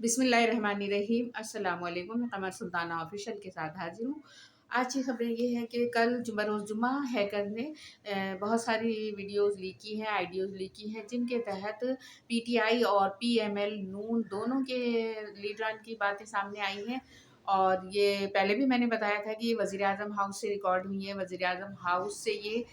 बिस्मिल्लाहिर्रहमानिर्रहीम। अस्सलाम वालेकुम। मैं कमर सुल्ताना ऑफिशियल के साथ हाजिर हूँ। आज की खबरें ये हैं कि कल बरोज़ जुम्मा हैकर ने बहुत सारी वीडियोज़ लीक की हैं, आइडियोज़ लीक की हैं, जिनके तहत पीटीआई और पीएमएल नून दोनों के लीडरान की बातें सामने आई हैं। और ये पहले भी मैंने बताया था कि ये वज़ीर-ए-आज़म हाउस से रिकॉर्ड हुई है, वज़ीर-ए-आज़म हाउस से ये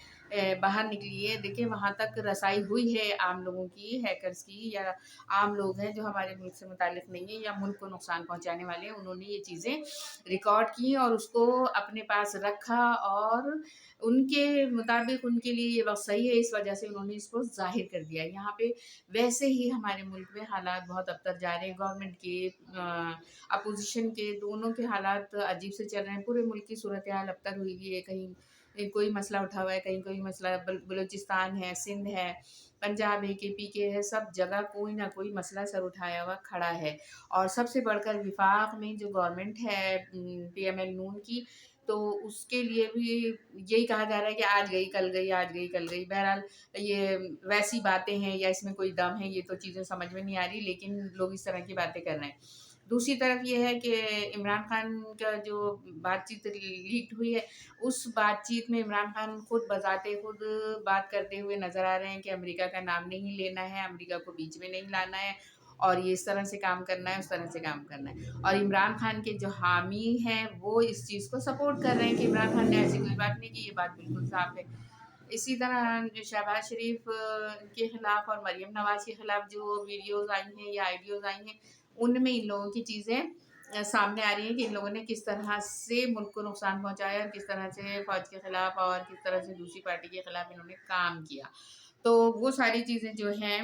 बाहर निकली है। देखिए वहाँ तक रसाई हुई है आम लोगों की, हैकर्स की, या आम लोग हैं जो हमारे मुल्क से मुताल्लिक़ नहीं है या मुल्क को नुकसान पहुँचाने वाले हैं, उन्होंने ये चीज़ें रिकॉर्ड की और उसको अपने पास रखा और उनके मुताबिक उनके लिए ये वक़्त सही है, इस वजह से उन्होंने इसको ज़ाहिर कर दिया। यहाँ पे वैसे ही हमारे मुल्क में हालात बहुत अबतर जा रहे हैं, गवर्नमेंट के अपोज़िशन के दोनों के हालात अजीब से चल रहे हैं। पूरे मुल्क की सूरत-ए-हाल अबतर हुई हुई है, कहीं कोई मसला उठा हुआ है, कहीं कोई मसला बलूचिस्तान है, सिंध है, पंजाब है, केपी के है, सब जगह कोई ना कोई मसला सर उठाया हुआ खड़ा है। और सबसे बढ़कर विफाक में जो गवर्नमेंट है पीएमएल नून की, तो उसके लिए भी यही कहा जा रहा है कि आज गई कल गई, आज गई कल गई। बहरहाल ये वैसी बातें हैं या इसमें कोई दम है, ये तो चीज़ें समझ में नहीं आ रही, लेकिन लोग इस तरह की बातें कर रहे हैं। दूसरी तरफ ये है कि इमरान खान का जो बातचीत लीक्ड हुई है, उस बातचीत में इमरान खान खुद बज़ाते खुद बात करते हुए नज़र आ रहे हैं कि अमेरिका का नाम नहीं लेना है, अमेरिका को बीच में नहीं लाना है और ये इस तरह से काम करना है, उस तरह से काम करना है। और इमरान खान के जो हामी हैं, वो इस चीज़ को सपोर्ट कर रहे हैं कि इमरान खान ने ऐसी कोई बात नहीं की, ये बात बिल्कुल साफ़ है। इसी तरह जो शहबाज शरीफ के खिलाफ और मरियम नवाज के खिलाफ जो वीडियोज़ आई हैं या आइडियोज़ आई हैं, उनमें इन लोगों की चीज़ें सामने आ रही हैं कि इन लोगों ने किस तरह से मुल्क को नुकसान पहुँचाया और किस तरह से फ़ौज के खिलाफ और किस तरह से दूसरी पार्टी के खिलाफ इन्होंने काम किया। तो वो सारी चीज़ें जो हैं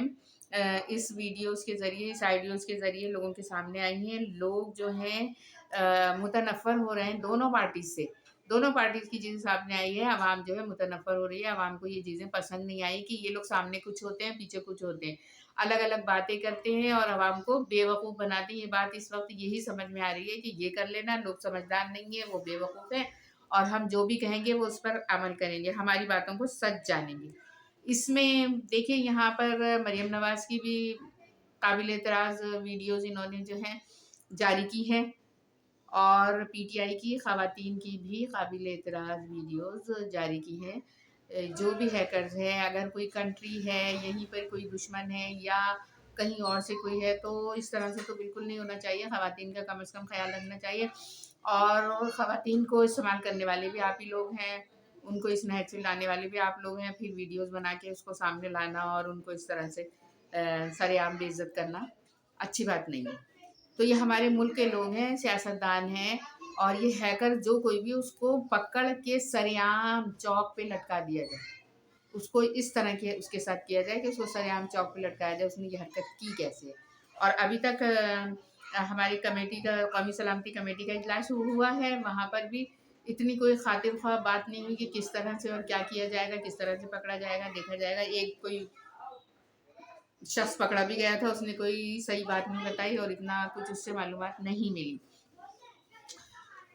इस वीडियोज़ के ज़रिए, इस आइडियोज़ के ज़रिए लोगों के सामने आई हैं। लोग जो हैं मुतनफ़्फ़र हो रहे हैं दोनों पार्टीज़ से। दोनों पार्टीज़ की चीज़ें सामने आई है, अवाम जो है मुतनफ़्फ़र हो रही है, अवाम को ये चीज़ें पसंद नहीं आई कि ये लोग सामने कुछ होते हैं, पीछे कुछ होते हैं। अलग-अलग बातें करते हैं और अवाम को बेवकूफ़ बनाते हैं। ये बात इस वक़्त यही समझ में आ रही है कि ये कर लेना, लोग समझदार नहीं हैं, वो बेवकूफ़ हैं और हम जो भी कहेंगे वो उस पर अमल करेंगे, हमारी बातों को सच जानेंगे। इसमें देखिए यहाँ पर मरियम नवाज़ की भी काबिल एतराज़ वीडियोज़ इन्होंने जो हैं जारी की हैं और पीटीआई की ख़वातीन की भी काबिल एतराज़ वीडियोज़ जारी की हैं। जो भी हैकर्स हैं, अगर कोई कंट्री है, यहीं पर कोई दुश्मन है या कहीं और से कोई है, तो इस तरह से तो बिल्कुल नहीं होना चाहिए। ख़वातीन का कम से कम ख़्याल रखना चाहिए और ख़वातीन को इस्तेमाल करने वाले भी आप ही लोग हैं, उनको इस नहज से लाने वाले भी आप लोग हैं, फिर वीडियोज़ बना के उसको सामने लाना और उनको इस तरह से सरेआम बेइज़्ज़त करना अच्छी बात नहीं है। तो ये हमारे मुल्क के लोग हैं, सियासतदान हैं और ये हैकर जो कोई भी उसको पकड़ के सरेआम चौक पे लटका दिया जाए। उसको इस तरह के उसके साथ किया जाए कि उसको सरेआम चौक पे लटकाया जाए, उसने ये हरकत की कैसे? और अभी तक हमारी कमेटी का कौमी सलामती कमेटी का इजलास हुआ है, वहाँ पर भी इतनी कोई खातिर ख्वाह बात नहीं हुई कि किस तरह से और क्या किया जाएगा, किस तरह से पकड़ा जाएगा, देखा जाएगा। एक कोई शख्स पकड़ा भी गया था, उसने कोई सही बात नहीं बताई और इतना कुछ उससे मालूमात नहीं मिली।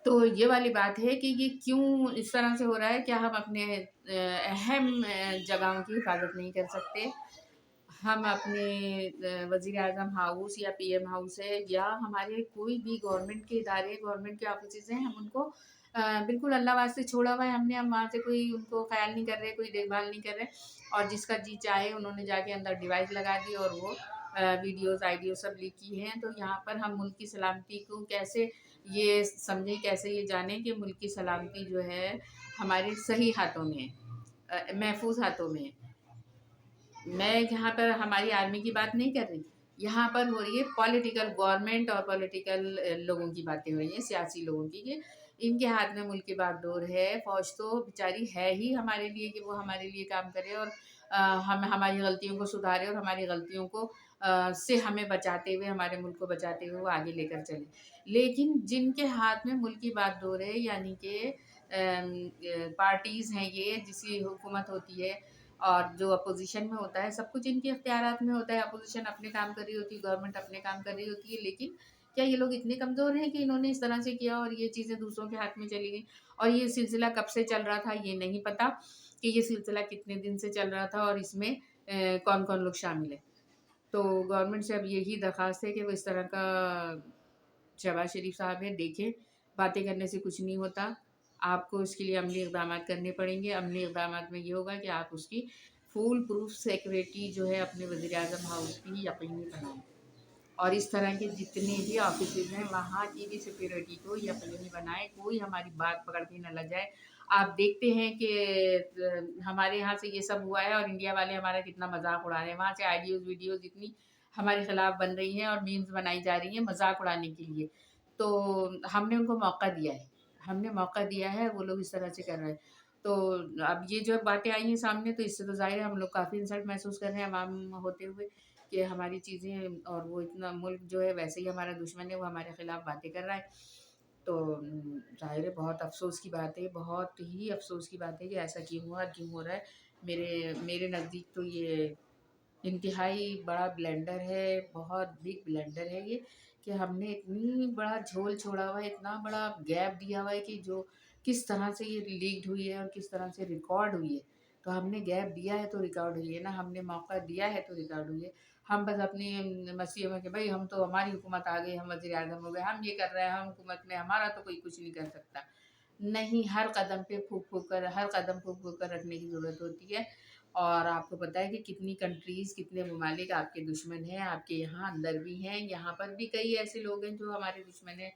तो ये वाली बात है कि ये क्यों इस तरह से हो रहा है? क्या हम अपने अहम जगहों की हिफाज़त नहीं कर सकते? हम अपने वज़ीर-ए-आज़म हाउस या पीएम हाउस है या हमारे कोई भी गवर्नमेंट के इदारे, गवर्नमेंट के ऑफ़िसेज़ हैं, हम उनको बिल्कुल अल्लाह वास्ते छोड़ा हुआ है हमने, हम वहाँ से कोई उनको ख़याल नहीं कर रहे, कोई देखभाल नहीं कर रहे और जिसका जी चाहे उन्होंने जाके अंदर डिवाइस लगा दी और वो वीडियोज़, आइडियो सब लीक की हैं। तो यहाँ पर हम मुल्क की सलामती को कैसे ये समझें, कैसे ये जानें कि मुल्क की सलामती जो है हमारे सही हाथों में है, महफूज़ हाथों में है। मैं यहाँ पर हमारी आर्मी की बात नहीं कर रही, यहाँ पर हो रही है पॉलिटिकल गवर्नमेंट और पॉलिटिकल लोगों की बातें हो रही हैं, सियासी लोगों की कि इनके हाथ में मुल्क की बागडोर है। फ़ौज तो बेचारी है ही हमारे लिए कि वो हमारे लिए काम करे और हम हमारी गलतियों को सुधारे और हमारी गलतियों को से हमें बचाते हुए, हमारे मुल्क को बचाते हुए वो आगे लेकर चले। लेकिन जिनके हाथ में मुल्क की बागडोर है यानी कि पार्टीज़ हैं ये जिसकी हुकूमत होती है और जो अपोज़िशन में होता है, सब कुछ इनके इख्तियारात में होता है। अपोज़िशन अपने काम कर रही होती है, गवर्नमेंट अपने काम कर रही होती है, लेकिन क्या ये लोग इतने कमज़ोर हैं कि इन्होंने इस तरह से किया और ये चीज़ें दूसरों के हाथ में चली गईं? और ये सिलसिला कब से चल रहा था, ये नहीं पता कि ये सिलसिला कितने दिन से चल रहा था और इसमें कौन-कौन लोग शामिल हैं। تو گورنمنٹ سے اب یہی درخواست ہے کہ وہ اس طرح کا، شہباز شریف صاحب ہیں، دیکھیں باتیں کرنے سے کچھ نہیں ہوتا، آپ کو اس کے لیے عملی اقدامات کرنے پڑیں گے۔ عملی اقدامات میں یہ ہوگا کہ آپ اس کی فول پروف سیکورٹی جو ہے اپنے وزیر اعظم ہاؤس کی یقینی بنائیں، اور اس طرح کے جتنے بھی آفیسز ہیں وہاں کی بھی سیکورٹی کو یقینی بنائیں، کوئی ہماری بات پکڑ کے نہ لگ جائے۔ آپ دیکھتے ہیں کہ ہمارے یہاں سے یہ سب ہوا ہے اور انڈیا والے ہمارا کتنا مذاق اڑا رہے ہیں، وہاں سے آئیڈیوز ویڈیوز اتنی ہمارے خلاف بن رہی ہیں اور میمز بنائی جا رہی ہیں مذاق اڑانے کے لیے۔ تو ہم نے ان کو موقع دیا ہے، ہم نے موقع دیا ہے، وہ لوگ اس طرح سے کر رہے ہیں۔ تو اب یہ جو باتیں آئی ہیں سامنے، تو اس سے تو ظاہر ہے ہم لوگ کافی انسلٹ محسوس کر رہے ہیں عوام ہوتے ہوئے، کہ ہماری چیزیں، اور وہ اتنا ملک جو ہے ویسے ہی ہمارا دشمن ہے، وہ ہمارے خلاف باتیں کر رہا ہے۔ تو ظاہر ہے بہت افسوس کی بات ہے، بہت ہی افسوس کی بات ہے کہ ایسا کیوں ہوا، کیوں ہو رہا ہے۔ میرے نزدیک تو یہ انتہائی بڑا بلنڈر ہے، بہت بگ بلنڈر ہے یہ، کہ ہم نے اتنی بڑا جھول چھوڑا ہوا ہے، اتنا بڑا گیپ دیا ہوا ہے کہ جو کس طرح سے یہ لیکڈ ہوئی ہے اور کس طرح سے ریکارڈ ہوئی ہے۔ تو ہم نے گیپ دیا ہے تو ریکارڈ ہوئی ہے نا، ہم نے موقع دیا ہے تو ریکارڈ ہوئی ہے۔ ہم بس اپنی مسیح میں کہ بھائی ہم تو، ہماری حکومت آ گئی، ہم وزیر اعظم ہو گئے، ہم یہ کر رہے ہیں، ہم حکومت میں، ہمارا تو کوئی کچھ نہیں کر سکتا۔ نہیں، ہر قدم پہ پھونک پھونک کر، ہر قدم پھونک پھونک کر رکھنے کی ضرورت ہوتی ہے۔ اور آپ کو پتہ ہے کہ کتنی کنٹریز، کتنے ممالک آپ کے دشمن ہیں، آپ کے یہاں اندر بھی ہیں، یہاں پر بھی کئی ایسے لوگ ہیں جو ہمارے دشمن ہیں،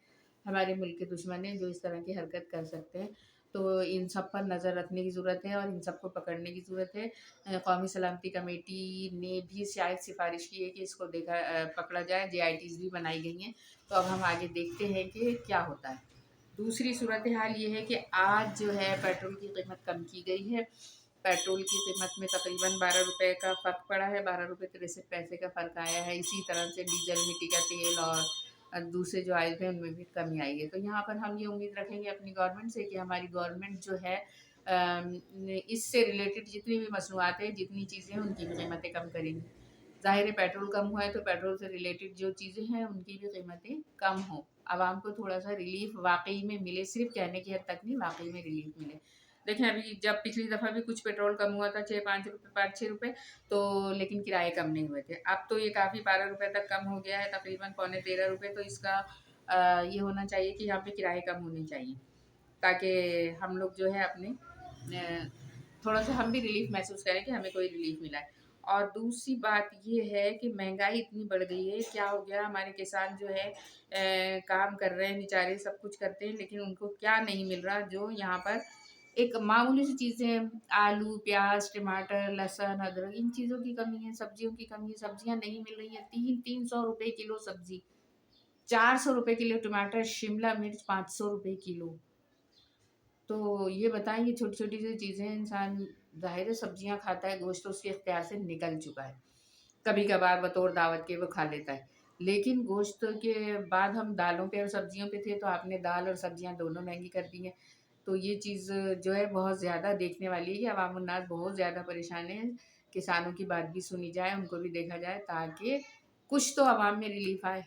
ہمارے ملک کے دشمن ہیں، جو اس طرح کی حرکت کر سکتے ہیں۔ تو ان سب پر نظر رکھنے کی ضرورت ہے اور ان سب کو پکڑنے کی ضرورت ہے۔ قومی سلامتی کمیٹی نے بھی شاید سفارش کی ہے کہ اس کو پکڑا جائے، JITs بھی بنائی گئی ہیں۔ تو اب ہم آگے دیکھتے ہیں کہ کیا ہوتا ہے۔ دوسری صورتحال یہ ہے کہ آج جو ہے پیٹرول کی قیمت کم کی گئی ہے۔ پیٹرول کی قیمت میں تقریباً 12 روپے کا فرق پڑا ہے، 12 روپے 63 پیسے کا فرق آیا ہے۔ اسی طرح سے ڈیزل، مٹی کا تیل اور دوسرے جو آئل ہیں ان میں بھی کمی آئی ہے۔ تو یہاں پر ہم یہ امید رکھیں گے اپنی گورنمنٹ سے کہ ہماری گورنمنٹ جو ہے اس سے ریلیٹڈ جتنی بھی مصنوعات ہیں، جتنی چیزیں ہیں، ان کی بھی قیمتیں کم کریں گی۔ ظاہر ہے پیٹرول کم ہوا ہے تو پیٹرول سے ریلیٹڈ جو چیزیں ہیں ان کی بھی قیمتیں کم ہوں، عوام کو تھوڑا سا ریلیف واقعی میں ملے، صرف کہنے کی حد تک نہیں، واقعی میں ریلیف ملے۔ دیکھیں ابھی جب پچھلی دفعہ بھی کچھ پیٹرول کم ہوا تھا، 6-5 روپے، 5-6 روپے، تو لیکن کرائے کم نہیں ہوئے تھے۔ اب تو یہ کافی 12 روپے تک کم ہو گیا ہے، تقریباً 12.25 روپے۔ تو اس کا یہ ہونا چاہیے کہ یہاں پہ کرائے کم ہونے چاہیے، تاکہ ہم لوگ جو ہے اپنے تھوڑا سا ہم بھی ریلیف محسوس کریں کہ ہمیں کوئی ریلیف ملا ہے۔ اور دوسری بات یہ ہے کہ مہنگائی اتنی بڑھ گئی ہے، کیا ہو گیا، ہمارے کسان جو ہے کام کر رہے ہیں بیچارے، سب کچھ کرتے ہیں، لیکن ان کو کیا نہیں مل رہا، جو یہاں پر ایک معمولی سی چیزیں، آلو، پیاز، ٹماٹر، لہسن، ادرک، ان چیزوں کی کمی ہے، سبزیوں کی کمی ہے، سبزیاں نہیں مل رہی ہیں۔ 300 روپے کلو سبزی، 400 روپے کلو ٹماٹر، شملہ مرچ 500 روپے کلو۔ تو یہ بتائیں، یہ چھوٹی چھوٹی سی چیزیں، انسان ظاہر ہے سبزیاں کھاتا ہے، گوشت تو اس کے اختیار سے نکل چکا ہے، کبھی کبھار بطور دعوت کے وہ کھا لیتا ہے، لیکن گوشت کے بعد ہم دالوں پہ اور سبزیوں پہ تھے، تو آپ نے دال اور سبزیاں دونوں مہنگی کر دی ہیں۔ تو یہ چیز جو ہے بہت زیادہ دیکھنے والی ہے کہ عوام الناس بہت زیادہ پریشان ہیں۔ کسانوں کی بات بھی سنی جائے، ان کو بھی دیکھا جائے، تاکہ کچھ تو عوام میں ریلیف آئے،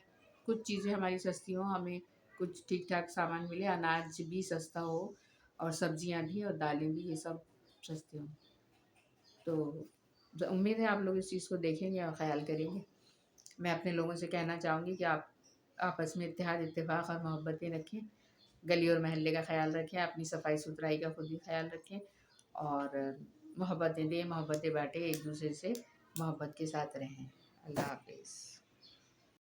کچھ چیزیں ہماری سستی ہوں، ہمیں کچھ ٹھیک ٹھاک سامان ملے، اناج بھی سستا ہو اور سبزیاں بھی اور دالیں بھی، یہ سب سستے ہوں۔ تو امید ہے آپ لوگ اس چیز کو دیکھیں گے اور خیال کریں گے۔ میں اپنے لوگوں سے کہنا چاہوں گی کہ آپ آپس میں اتحاد، اتفاق اور محبتیں رکھیں، گلی اور محلے کا خیال رکھیں، اپنی صفائی ستھرائی کا خود بھی خیال رکھیں، اور محبتیں دیں، محبتیں بانٹیں، ایک دوسرے سے محبت کے ساتھ رہیں۔ اللہ حافظ۔